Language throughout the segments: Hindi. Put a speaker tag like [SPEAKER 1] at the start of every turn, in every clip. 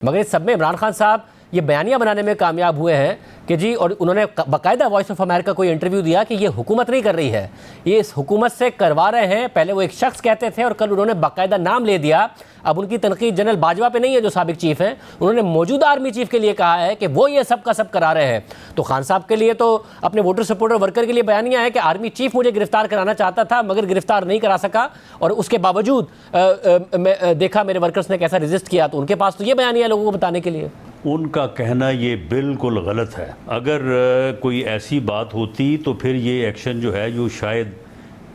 [SPEAKER 1] मगर इस सब में इमरान खान साहब ये बयानियां बनाने में कामयाब हुए हैं कि जी, और उन्होंने बाकायदा वॉइस ऑफ अमेरिका को इंटरव्यू दिया कि ये हुकूमत नहीं कर रही है, ये इस हुकूमत से करवा रहे हैं। पहले वो एक शख्स कहते थे और कल उन्होंने बाकायदा नाम ले दिया। अब उनकी तनकीद जनरल बाजवा पे नहीं है जो साबिक चीफ हैं, उन्होंने मौजूदा आर्मी चीफ के लिए कहा है कि वो ये सब का सब करा रहे हैं। तो खान साहब के लिए तो अपने वोटर सपोर्टर वर्कर के लिए बयानियां है कि आर्मी चीफ मुझे गिरफ्तार कराना चाहता था मगर गिरफ्तार नहीं करा सका, और उसके बावजूद देखा मेरे वर्कर्स ने कैसा रजिस्ट किया। तो उनके पास तो ये बयानियां लोगों को बताने के लिए।
[SPEAKER 2] उनका कहना ये बिल्कुल गलत है। अगर कोई ऐसी बात होती तो फिर ये एक्शन जो है जो शायद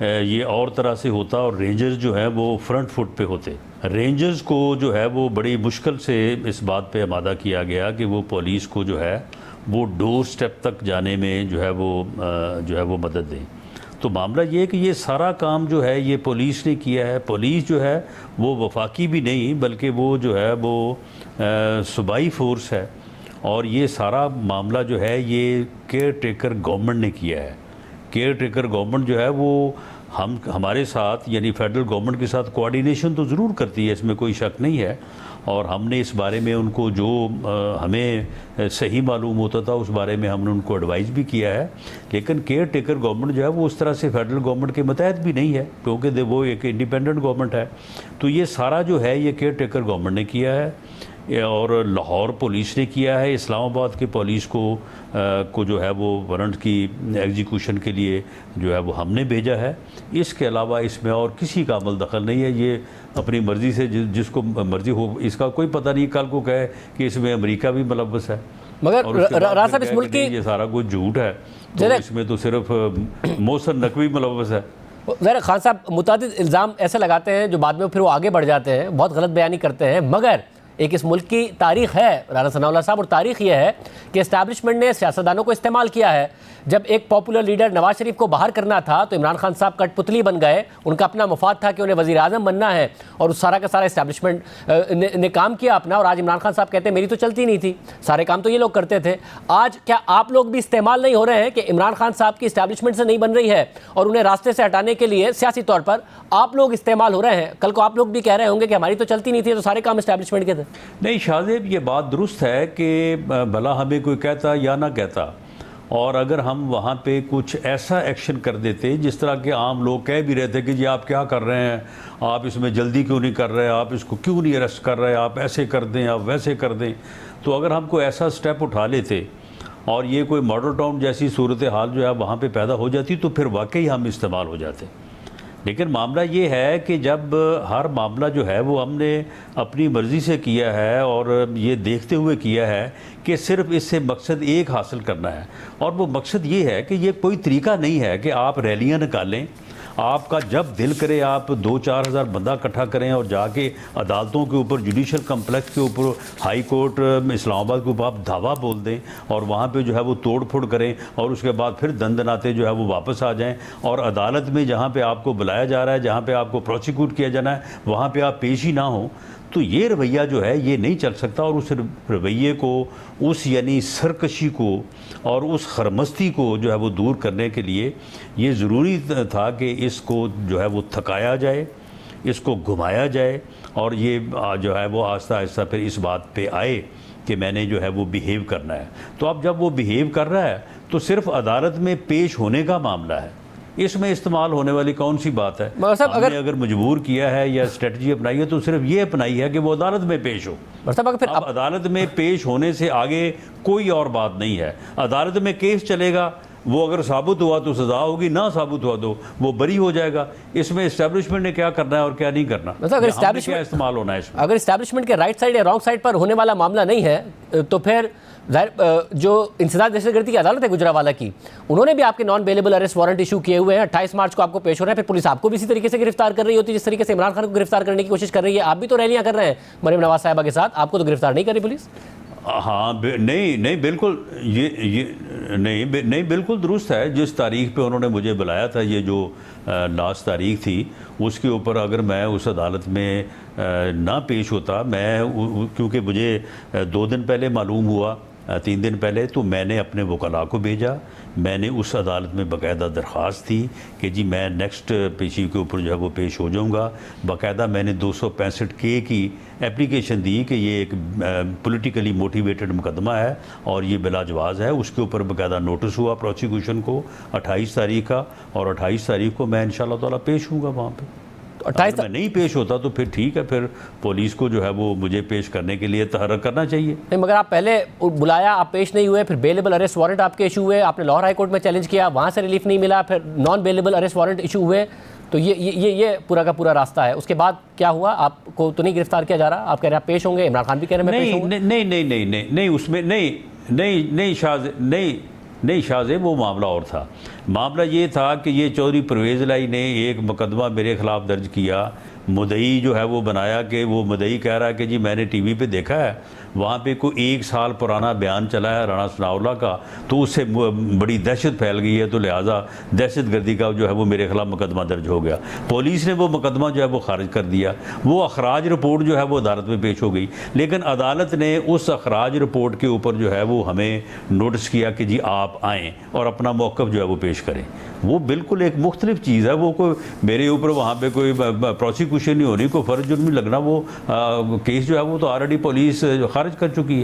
[SPEAKER 2] ये और तरह से होता और रेंजर्स जो है वो फ्रंट फुट पे होते। रेंजर्स को जो है वो बड़ी मुश्किल से इस बात पे आमादा किया गया कि वो पुलिस को जो है वो डोर स्टेप तक जाने में जो है वो मदद दें। तो मामला ये है कि ये सारा काम जो है ये पुलिस ने किया है। पुलिस जो है वो वफाकी भी नहीं बल्कि वो जो है वो सूबाई फोर्स है, और ये सारा मामला जो है ये केयर टेकर गवर्नमेंट ने किया है। केयर टेकर गवर्नमेंट जो है वो हमारे साथ यानी फेडरल गवर्नमेंट के साथ कोऑर्डिनेशन तो ज़रूर करती है, इसमें कोई शक नहीं है। और हमने इस बारे में उनको जो हमें सही मालूम होता था उस बारे में हमने उनको एडवाइस भी किया है। लेकिन केयर टेकर गवर्नमेंट जो है वो उस तरह से फेडरल गवर्नमेंट के मतहत भी नहीं है, क्योंकि वो एक इंडिपेंडेंट गवर्नमेंट है। तो ये सारा जो है ये केयर टेकर गवर्नमेंट ने किया है, और लाहौर पुलिस ने किया है। इस्लामाबाद के पुलिस को जो है वो वारंट की एग्जीक्यूशन के लिए जो है वो हमने भेजा है। इसके अलावा इसमें और किसी का अमल दखल नहीं है। ये अपनी मर्ज़ी से जिसको मर्ज़ी हो, इसका कोई पता नहीं कल को कहे कि इसमें अमेरिका भी मुलव्वस है।
[SPEAKER 1] मगर रासर इस मुल्क की
[SPEAKER 2] ये सारा कुछ झूठ है, तो इसमें तो सिर्फ मोहसिन नकवी मुलव्वस है।
[SPEAKER 1] ज़रा खान साहब मुतादिद इल्ज़ाम ऐसे लगाते हैं जो बाद में फिर वो आगे बढ़ जाते हैं, बहुत गलत बयानी करते हैं। मगर एक इस मुल्क की तारीख़ है राना सनाउल्लाह साहब, और तारीख़ ये है कि इस्टेब्लिशमेंट ने सियासतदानों को इस्तेमाल किया है। जब एक पॉपुलर लीडर नवाज शरीफ को बाहर करना था तो इमरान खान साहब कठपुतली बन गए। उनका अपना मफाद था कि उन्हें वज़ीर आज़म बनना है, और उस सारा का सारा इस्टेब्लिशमेंट ने काम किया अपना। और आज इमरान खान साहब कहते हैं मेरी तो चलती नहीं थी, सारे काम तो ये लोग करते थे। आज क्या आप लोग भी इस्तेमाल नहीं हो रहे हैं कि इमरान खान साहब की इस्टेब्लिशमेंट से नहीं बन रही है और उन्हें रास्ते से हटाने के लिए सियासी तौर पर आप लोग इस्तेमाल हो रहे हैं? कल को आप लोग भी कह रहे होंगे कि हमारी तो चलती नहीं थी, तो सारे काम इस्टेब्लिशमेंट के थे।
[SPEAKER 2] नहीं शाहजेब, ये बात दुरुस्त है कि भला हमें कोई कहता या ना कहता, और अगर हम वहाँ पे कुछ ऐसा एक्शन कर देते जिस तरह के आम लोग कह भी रहे थे कि जी आप क्या कर रहे हैं, आप इसमें जल्दी क्यों नहीं कर रहे, आप इसको क्यों नहीं अरेस्ट कर रहे, आप ऐसे कर दें, आप वैसे कर दें। तो अगर हम कोई ऐसा स्टेप उठा लेते और ये कोई मॉडल टाउन जैसी सूरत हाल जो है वहाँ पे पैदा हो जाती तो फिर वाकई हम इस्तेमाल हो जाते। लेकिन मामला ये है कि जब हर मामला जो है वो हमने अपनी मर्ज़ी से किया है और ये देखते हुए किया है कि सिर्फ इससे मकसद एक हासिल करना है, और वो मकसद ये है कि ये कोई तरीका नहीं है कि आप रैलियां निकालें, आपका जब दिल करे आप 2-4 हज़ार बंदा इकट्ठा करें और जाके अदालतों के ऊपर, जुडिशल कम्प्लेक्स के ऊपर, हाई कोर्ट इस्लामाबाद के ऊपर आप धावा बोल दें और वहाँ पे जो है वो तोड़ फोड़ करें, और उसके बाद फिर दंदनाते जो है वो वापस आ जाएं, और अदालत में जहाँ पे आपको बुलाया जा रहा है, जहाँ पे आपको प्रोसिक्यूट किया जाना है, वहाँ पे आप पेश ही ना हो। तो ये रवैया जो है ये नहीं चल सकता, और उस रवैये को, उस यानी सरकशी को और उस खरमस्ती को जो है वो दूर करने के लिए ये ज़रूरी था कि इसको जो है वो थकाया जाए, इसको घुमाया जाए, और ये जो है वो आहिस्ता आहिस्ता फिर इस बात पे आए कि मैंने जो है वो बिहेव करना है। तो अब जब वो बिहेव कर रहा है तो सिर्फ अदालत में पेश होने का मामला है, इसमें इस्तेमाल होने वाली कौन सी बात है। हमने अगर मजबूर किया है या स्ट्रेटजी अपनाई है तो सिर्फ ये अपनाई है कि वो अदालत में पेश हो।
[SPEAKER 1] अब
[SPEAKER 2] अदालत में पेश होने से आगे कोई और बात नहीं है। अदालत में केस चलेगा, वो अगर साबित हुआ तो सज़ा होगी, ना साबित हुआ तो वो बरी हो जाएगा। इसमें इस्टेब्लिशमेंट ने क्या करना है और क्या नहीं करना,
[SPEAKER 1] अगर
[SPEAKER 2] क्या इस्तेमाल होना है इसमें।
[SPEAKER 1] अगर इस्टेब्लिशमेंट के राइट साइड या रॉन्ग साइड पर होने वाला मामला नहीं है तो फिर जो इंसदाद दहशतगर्दी की अदालत है गुजरावाला की, उन्होंने भी आपके non bailable arrest warrant issue किए हुए हैं। 28 मार्च को आपको पेश हो रहा है, फिर पुलिस आपको भी इसी तरीके से गिरफ्तार कर रही होती है जिस तरीके से इमरान खान को गिरफ्तार करने की कोशिश कर रही है। आप भी तो रैलियां कर रहे हैं मरीम नवाज साहिबा के साथ, आपको तो गिरफ्तार नहीं कर रही पुलिस।
[SPEAKER 2] हाँ नहीं बिल्कुल, ये नहीं बिल्कुल दुरुस्त है। जिस तारीख पे उन्होंने मुझे बुलाया था, ये जो लास्ट तारीख थी, उसके ऊपर अगर मैं उस अदालत में ना पेश होता, मैं क्योंकि मुझे 2 दिन पहले मालूम हुआ 3 दिन पहले, तो मैंने अपने वकला को भेजा। मैंने उस अदालत में बाकायदा दरख्वास्त दी कि जी मैं नेक्स्ट पेशी के ऊपर जो है वो पेश हो जाऊंगा। बाकायदा मैंने 265 के की एप्लीकेशन दी कि ये एक पॉलिटिकली मोटिवेटेड मुकदमा है और ये बिलाजवाज़ है। उसके ऊपर बाकायदा नोटिस हुआ प्रोसिक्यूशन को 28 तारीख का, और 28 तारीख को मैं इंशाल्लाह ताला पेश हूँगा वहाँ पे।
[SPEAKER 1] तो
[SPEAKER 2] अगर मैं नहीं पेश होता तो फिर ठीक है, फिर पुलिस को जो है वो मुझे पेश करने के लिए तहरक करना चाहिए।
[SPEAKER 1] नहीं, मगर आप पहले बुलाया, आप पेश नहीं हुए, फिर बेलेबल अरेस्ट वारंट आपके इशू हुए, आपने लाहौर हाई कोर्ट में चैलेंज किया, वहाँ से रिलीफ नहीं मिला, फिर non bailable arrest warrant issue हुए। तो ये पूरा का पूरा रास्ता है। उसके बाद क्या हुआ? आपको तो नहीं गिरफ्तार किया जा रहा? आप कह रहे हैं आप पेश होंगे, इमरान खान भी कह रहे हैं मैं पेश होऊंगा।
[SPEAKER 2] नहीं उसमें नहीं शाहज़ेब, वो मामला और था। मामला ये था कि ये चौधरी परवेज़ इलाही ने एक मुकदमा मेरे ख़िलाफ़ दर्ज किया। मुद्दई जो है वो बनाया कि वो मुद्दई कह रहा है कि जी मैंने टीवी पे देखा है, वहाँ पे कोई 1 साल पुराना बयान चला है राणा सनाउल्लाह का, तो उससे बड़ी दहशत फैल गई है, तो लिहाजा दहशत गर्दी का जो है वो मेरे ख़िलाफ़ मुकदमा दर्ज हो गया। पुलिस ने वो मुकदमा जो है वो खारिज कर दिया। वो अखराज रिपोर्ट जो है वो अदालत में पेश हो गई, लेकिन अदालत ने उस अखराज रिपोर्ट के ऊपर जो है वो हमें नोटिस किया कि जी आप आएँ और अपना मौक़िफ़ जो है वो पेश करें। वो बिल्कुल एक मुख्तलिफ चीज़ है। वो कोई मेरे ऊपर वहाँ पे कोई प्रोसिक्यूशन नहीं होनी, कोई फ़र्ज जुर्म नहीं लगना। वो केस जो है वो तो ऑलरेडी पुलिस खारिज कर चुकी है।